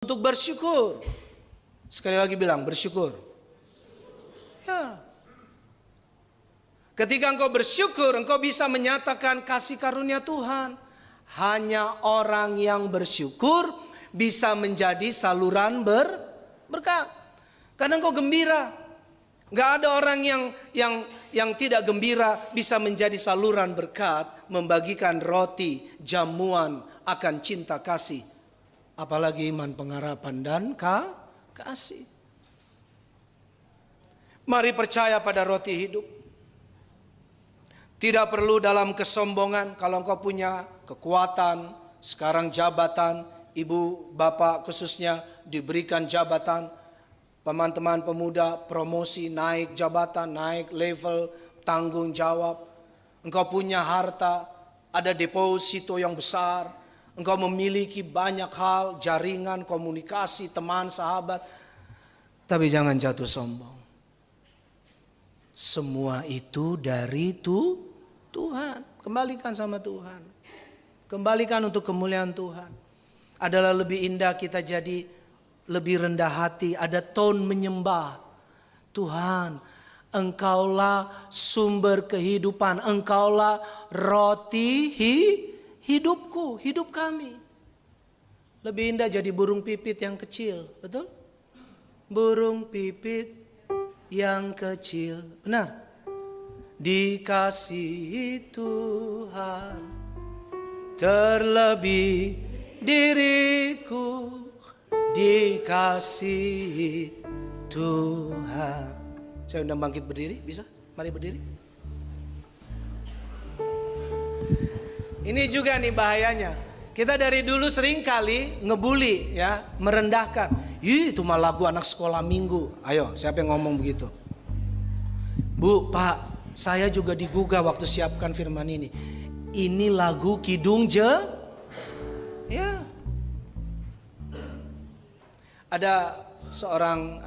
untuk bersyukur. Sekali lagi bilang bersyukur. Ya. Ketika engkau bersyukur, engkau bisa menyatakan kasih karunia Tuhan. Hanya orang yang bersyukur bisa menjadi saluran berkat. Karena engkau gembira. Gak ada orang yang tidak gembira bisa menjadi saluran berkat, membagikan roti, jamuan akan cinta kasih. Apalagi iman, pengharapan dan kasih. Mari percaya pada roti hidup. Tidak perlu dalam kesombongan. Kalau engkau punya kekuatan, sekarang jabatan, ibu, bapak khususnya diberikan jabatan, teman-teman pemuda promosi, naik jabatan, naik level, tanggung jawab. Engkau punya harta, ada deposito yang besar. Engkau memiliki banyak hal, jaringan, komunikasi, teman, sahabat. Tapi jangan jatuh sombong. Semua itu dari Tuhan. Kembalikan sama Tuhan. Kembalikan untuk kemuliaan Tuhan. Adalah lebih indah kita jadi lebih rendah hati. Ada tone menyembah. Tuhan, Engkaulah sumber kehidupan. Engkaulah roti hidupku, hidup kami. Lebih indah jadi burung pipit yang kecil. Betul? Burung pipit yang kecil. Benar? Dikasihi Tuhan, terlebih diriku dikasihi Tuhan. Saya undang bangkit berdiri, bisa? Mari berdiri. Ini juga nih bahayanya. Kita dari dulu sering kali ngebully ya, merendahkan. Ih, itu mah lagu anak sekolah minggu. Ayo, siapa yang ngomong begitu? Bu, Pak, saya juga digugah waktu siapkan firman ini. Ini lagu Kidung ya. Ada seorang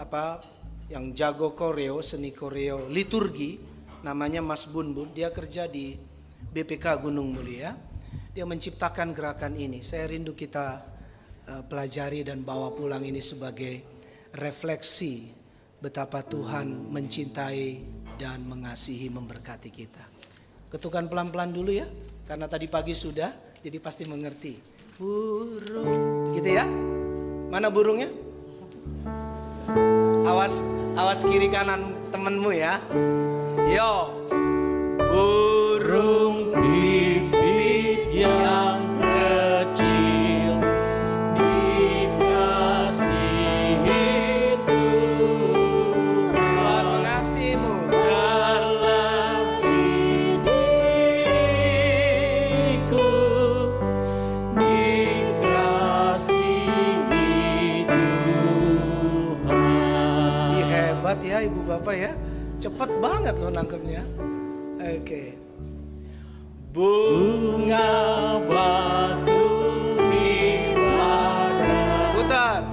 yang jago koreo, seni koreo liturgi, namanya Mas Bunbun. Dia kerja di BPK Gunung Mulia. Dia menciptakan gerakan ini. Saya rindu kita pelajari dan bawa pulang ini sebagai refleksi betapa Tuhan mencintai dan mengasihi, memberkati kita. Ketukan pelan-pelan dulu ya, karena tadi pagi sudah, jadi pasti mengerti. Burung, begitu ya? Mana burungnya? Awas kiri kanan temenmu ya. Yo, burung pipit yang kecil dikasihi Tuhan, mengasihimu terlebih diriku dikasihi Tuhan. Hebat ya ibu bapak ya, cepat banget lo nangkepnya. Oke. Bunga batu di mana putar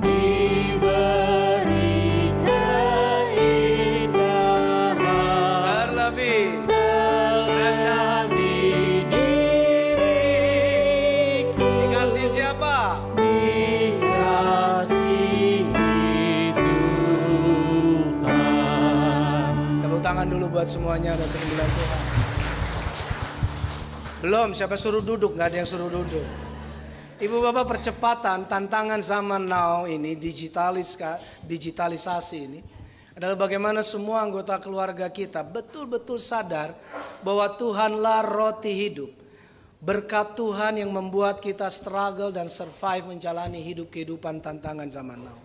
diberi keindahan, terlebih rendah di diriku. Dikasih siapa? Dikasihi Tuhan. Tepuk tangan dulu buat semuanya dan kemuliaan Tuhan. Belum, siapa suruh duduk? Gak ada yang suruh duduk. Ibu bapak, percepatan tantangan zaman now ini, digitalisasi ini adalah bagaimana semua anggota keluarga kita betul-betul sadar bahwa Tuhanlah roti hidup. Berkat Tuhan yang membuat kita struggle dan survive menjalani hidup kehidupan tantangan zaman now.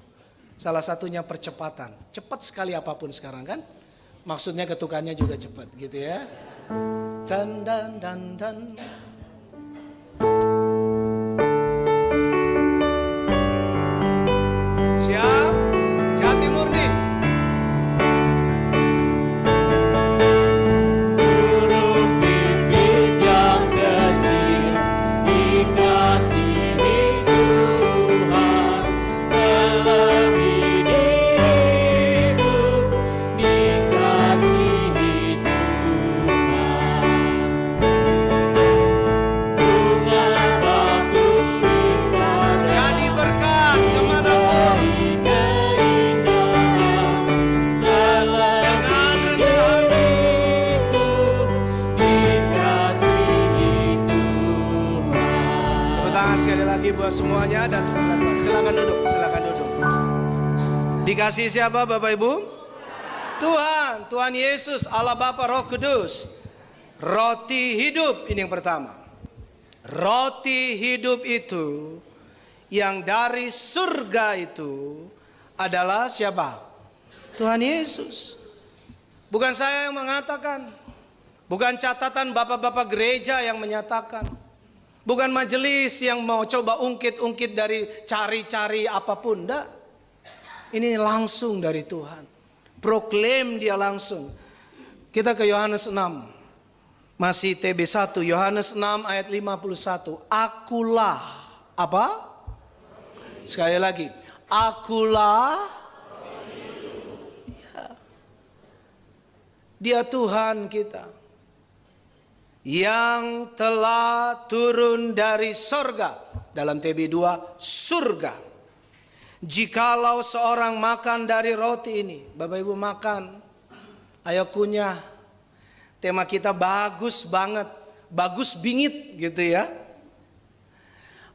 Salah satunya percepatan. Cepat sekali apapun sekarang kan? Maksudnya ketukannya juga cepat gitu ya. Dan. Siap? Jati murni. Burung pipit yang kecil dikasihi Tuhan, terlebih diriku dikasihi Tuhan. Silakan duduk, silakan duduk. Dikasih siapa Bapak Ibu? Tuhan, Tuhan Yesus, Allah Bapa, Roh Kudus. Roti hidup, ini yang pertama. Roti hidup itu yang dari surga itu adalah siapa? Tuhan Yesus. Bukan saya yang mengatakan, bukan catatan bapak-bapak gereja yang menyatakan, bukan majelis yang mau coba ungkit-ungkit dari cari-cari apapun. Enggak. Ini langsung dari Tuhan. Proklaim dia langsung. Kita ke Yohanes 6. Masih TB1, Yohanes 6 ayat 51. Akulah apa? Sekali lagi. Akulah. Ya. Dia Tuhan kita. Yang telah turun dari sorga. Dalam TB2, surga. Jikalau seorang makan dari roti ini. Bapak Ibu makan. Ayo kunyah. Tema kita bagus banget. Bagus bingit gitu ya.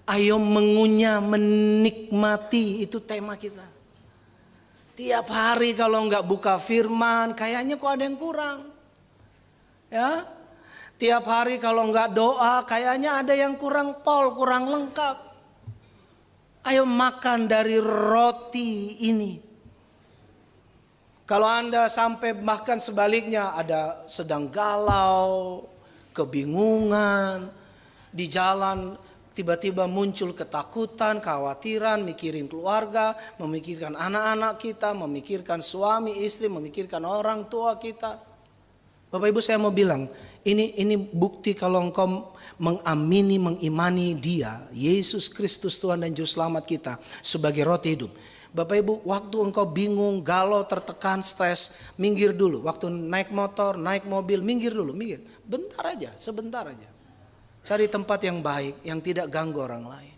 Ayo mengunyah, menikmati. Itu tema kita. Tiap hari kalau nggak buka firman. Kayaknya kok ada yang kurang. Ya. Tiap hari kalau nggak doa. Kayaknya ada yang kurang kurang lengkap. Ayo makan dari roti ini. Kalau Anda sampai bahkan sebaliknya ada sedang galau, kebingungan, di jalan tiba-tiba muncul ketakutan, kekhawatiran, mikirin keluarga, memikirkan anak-anak kita, memikirkan suami, istri, memikirkan orang tua kita. Bapak Ibu saya mau bilang, ini bukti kalau engkau mengamini, mengimani Dia, Yesus Kristus Tuhan dan Juru Selamat kita sebagai roti hidup. Bapak Ibu, waktu engkau bingung, galau, tertekan, stres, minggir dulu. Waktu naik motor, naik mobil, minggir dulu, minggir. Bentar aja, sebentar aja. Cari tempat yang baik, yang tidak ganggu orang lain.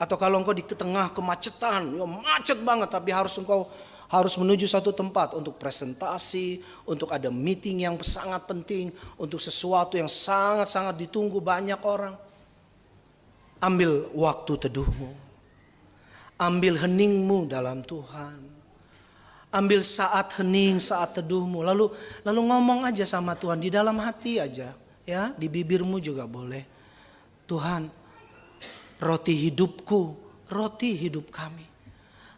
Atau kalau engkau di tengah kemacetan, ya macet banget, tapi engkau harus menuju satu tempat untuk presentasi, untuk ada meeting yang sangat penting, untuk sesuatu yang sangat-sangat ditunggu banyak orang. Ambil waktu teduhmu. Ambil heningmu dalam Tuhan. Ambil saat hening, saat teduhmu. Lalu ngomong aja sama Tuhan di dalam hati aja, ya, di bibirmu juga boleh. Tuhan, roti hidupku, roti hidup kami.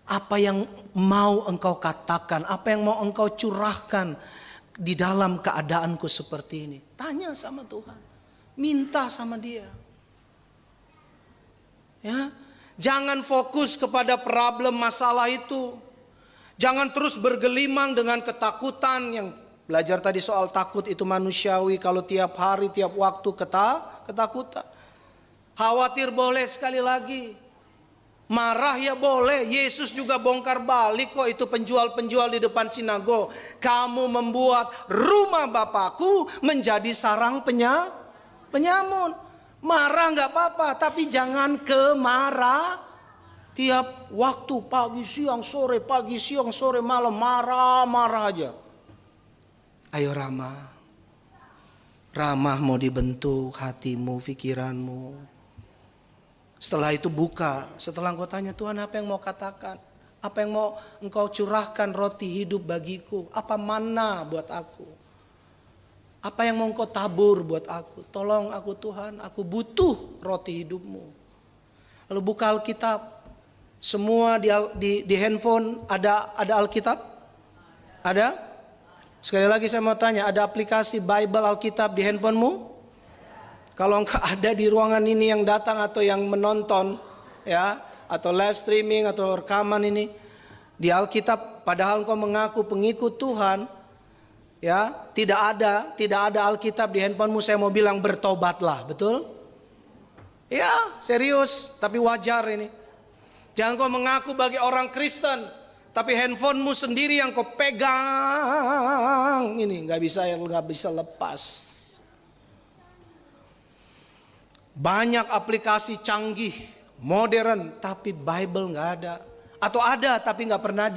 Apa yang mau engkau katakan, apa yang mau engkau curahkan di dalam keadaanku seperti ini. Tanya sama Tuhan. Minta sama Dia. Ya. Jangan fokus kepada problem masalah itu. Jangan terus bergelimang dengan ketakutan yang belajar tadi soal takut itu manusiawi. Kalau tiap hari, tiap waktu ketakutan. Khawatir boleh sekali lagi. Marah ya boleh. Yesus juga bongkar balik kok itu penjual-penjual di depan sinago. Kamu membuat rumah Bapakku menjadi sarang penyamun. Marah nggak apa-apa, tapi jangan kemarah. Tiap waktu pagi siang sore malam marah aja. Ayo ramah mau dibentuk hatimu, pikiranmu. Setelah itu buka, setelah engkau tanya Tuhan apa yang mau katakan, apa yang mau engkau curahkan roti hidup bagiku, apa mana buat aku. Apa yang mau engkau tabur buat aku? Tolong aku Tuhan, aku butuh roti hidupmu. Lalu buka Alkitab. Semua di handphone ada Alkitab? Ada? Sekali lagi saya mau tanya, ada aplikasi Bible Alkitab di handphonemu? Kalau engkau ada di ruangan ini yang datang atau yang menonton, ya, atau live streaming atau rekaman ini, di Alkitab, padahal engkau mengaku pengikut Tuhan, ya, tidak ada Alkitab di handphonemu, saya mau bilang bertobatlah, betul? Ya, serius, tapi wajar ini. Jangan kau mengaku bagi orang Kristen, tapi handphonemu sendiri yang kau pegang ini nggak bisa lepas. Banyak aplikasi canggih, modern, tapi Bible nggak ada, atau ada tapi nggak pernah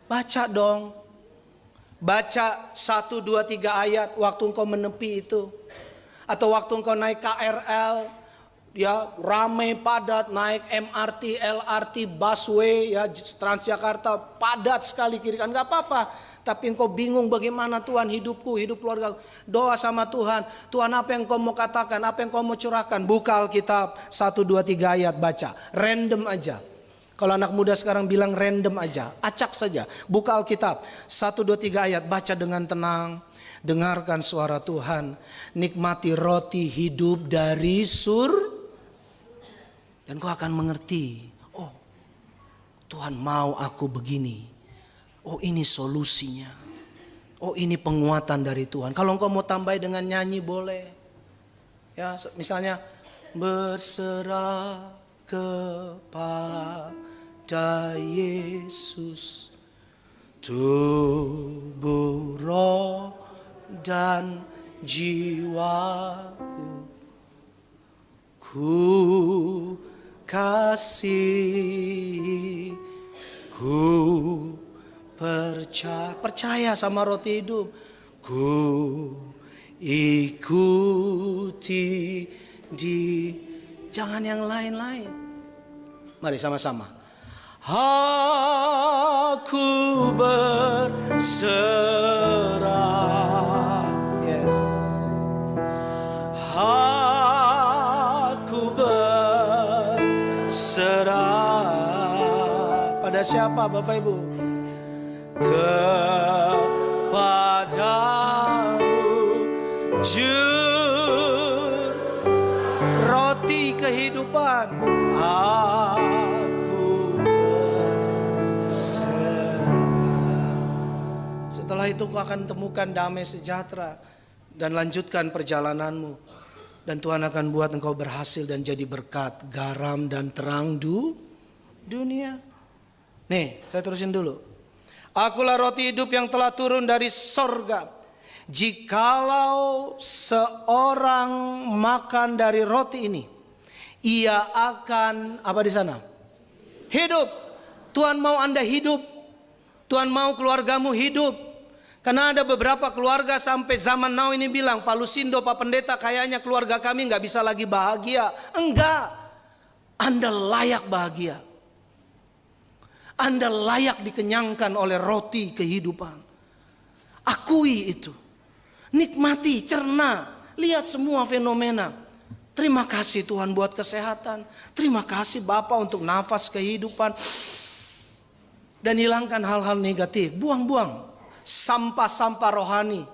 baca dong. Baca 1, 2, 3 ayat waktu engkau menepi itu. Atau waktu engkau naik KRL, ya ramai padat, naik MRT, LRT, busway, ya Transjakarta padat sekali kiri kanan, nggak apa-apa. Tapi engkau bingung bagaimana Tuhan hidupku, hidup keluarga. Doa sama Tuhan. Tuhan apa yang kau mau katakan, apa yang kau mau curahkan. Buka Alkitab 1, 2, 3 ayat baca. Random aja. Kalau anak muda sekarang bilang random aja. Acak saja. Buka Alkitab 1, 2, 3 ayat. Baca dengan tenang. Dengarkan suara Tuhan. Nikmati roti hidup dari dan kau akan mengerti. Oh, Tuhan mau aku begini. Oh, ini solusinya. Oh, ini penguatan dari Tuhan. Kalau engkau mau tambah dengan nyanyi boleh. Ya, misalnya berserah kepada Yesus, tubuh, roh dan jiwaku, ku kasih, ku percaya sama roti hidup, ku ikuti jangan yang lain-lain. Mari sama-sama. Aku berserah. Yes. Aku berserah. Pada siapa Bapak Ibu? Kepadamu, Juru roti kehidupan. Aku berserah. Setelah itu kau akan temukan damai sejahtera dan lanjutkan perjalananmu. Dan Tuhan akan buat engkau berhasil dan jadi berkat, garam dan terang dunia. Nih, saya terusin dulu. Akulah roti hidup yang telah turun dari sorga. Jikalau seorang makan dari roti ini, ia akan apa di sana? Hidup. Tuhan mau Anda hidup. Tuhan mau keluargamu hidup. Karena ada beberapa keluarga sampai zaman now ini bilang, Pak Lusindo, Pak Pendeta, kayaknya keluarga kami nggak bisa lagi bahagia. Enggak. Anda layak bahagia. Anda layak dikenyangkan oleh roti kehidupan. Akui itu. Nikmati, cerna. Lihat semua fenomena. Terima kasih Tuhan buat kesehatan. Terima kasih Bapa untuk nafas kehidupan. Dan hilangkan hal-hal negatif. Buang-buang. Sampah-sampah rohani.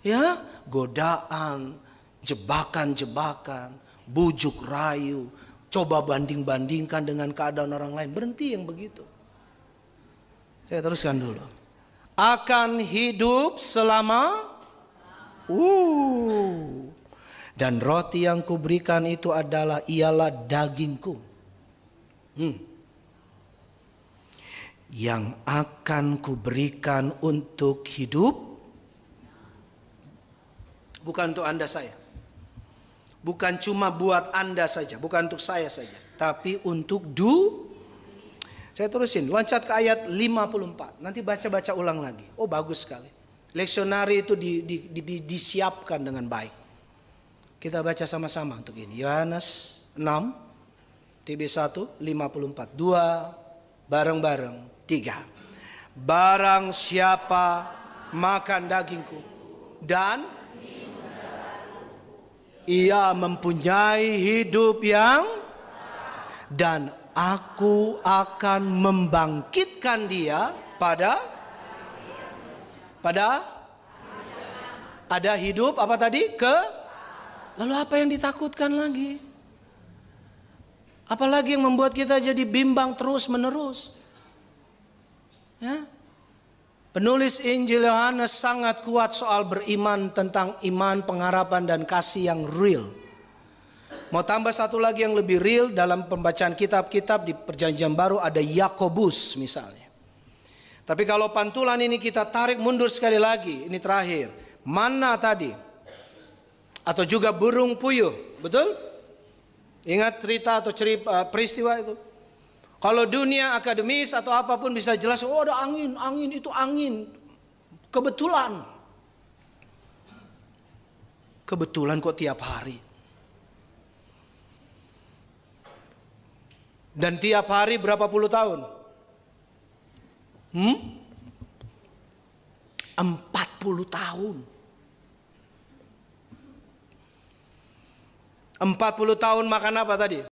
Ya, godaan, jebakan-jebakan, bujuk rayu. Coba banding-bandingkan dengan keadaan orang lain. Berhenti yang begitu. Saya teruskan dulu. Akan hidup selama dan roti yang kuberikan itu ialah dagingku, yang akan kuberikan untuk hidup. Bukan untuk Anda saya. Bukan cuma buat Anda saja, bukan untuk saya saja, tapi untuk Saya terusin, loncat ke ayat 54. Nanti baca-baca ulang lagi. Oh, bagus sekali. Leksionari itu disiapkan dengan baik. Kita baca sama-sama untuk ini. Yohanes 6, TB1, 54. 2, bareng-bareng. 3. Barang siapa makan dagingku dan ia mempunyai hidup yang, dan aku akan membangkitkan dia pada ada hidup apa tadi? Lalu apa yang ditakutkan lagi? Apalagi yang membuat kita jadi bimbang terus menerus? Ya? Penulis Injil Yohanes sangat kuat soal beriman, tentang iman, pengharapan dan kasih yang real. Mau tambah satu lagi yang lebih real dalam pembacaan kitab-kitab di Perjanjian Baru, ada Yakobus misalnya. Tapi kalau pantulan ini kita tarik mundur sekali lagi, ini terakhir. Mana tadi? Atau juga burung puyuh, betul? Ingat cerita atau peristiwa itu? Kalau dunia akademis atau apapun bisa jelas, oh ada angin itu angin. Kebetulan. Kebetulan kok tiap hari. Dan tiap hari berapa puluh tahun? 40 tahun. 40 tahun makan apa tadi?